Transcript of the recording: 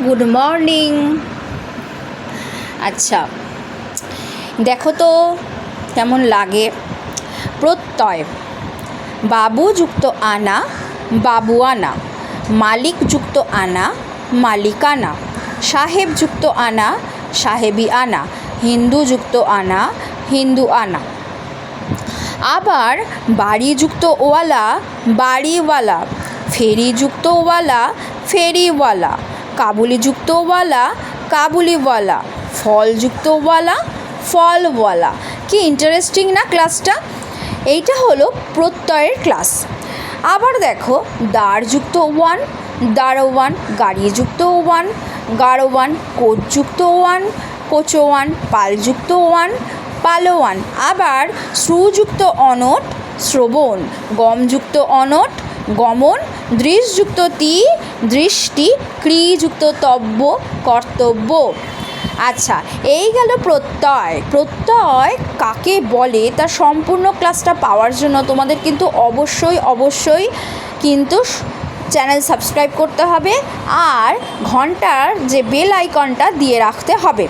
Good morning. আচ্ছা, দেখো তো কেমন লাগে। প্রত্যয় বাবু যুক্ত আনা, বাবুয়ানা। মালিক যুক্ত আনা, মালিকানা। সাহেব যুক্ত আনা, সাহেবি আনা। হিন্দু যুক্ত আনা, হিন্দু আনা। আবার বাড়ি যুক্ত ওয়ালা, বাড়িওয়ালা। ফেরি যুক্ত ওয়ালা, ফেরিওয়ালা। কাবুলি যুক্ত ওয়ালা, কাবুলিওয়ালা। ফল যুক্ত ওয়ালা, ফলওয়ালা। কি ইন্টারেস্টিং না ক্লাসটা? এইটা হলো প্রত্যয়ের ক্লাস। আবার দেখো, দাঁড় যুক্ত ওয়ান, দারোয়ান। গাড়ি যুক্ত ওয়ান, গাড়োয়ান। কোচ যুক্ত ওয়ান, কোচোয়ান। পাল যুক্ত ওয়ান, পালোয়ান। আবার শ্রুযুক্ত অনট, শ্রবণ। গম যুক্ত অনট, গমন। দৃশযুক্ত তি, দৃষ্টি। ক্রিযুক্ত তব্য, কর্তব্য। আচ্ছা, এই গেল প্রত্যয়। প্রত্যয় কাকে বলে তার সম্পূর্ণ ক্লাসটা পাওয়ার জন্য তোমাদের কিন্তু অবশ্যই কিন্তু চ্যানেল সাবস্ক্রাইব করতে হবে আর ঘন্টার যে বেল আইকনটা দিয়ে রাখতে হবে।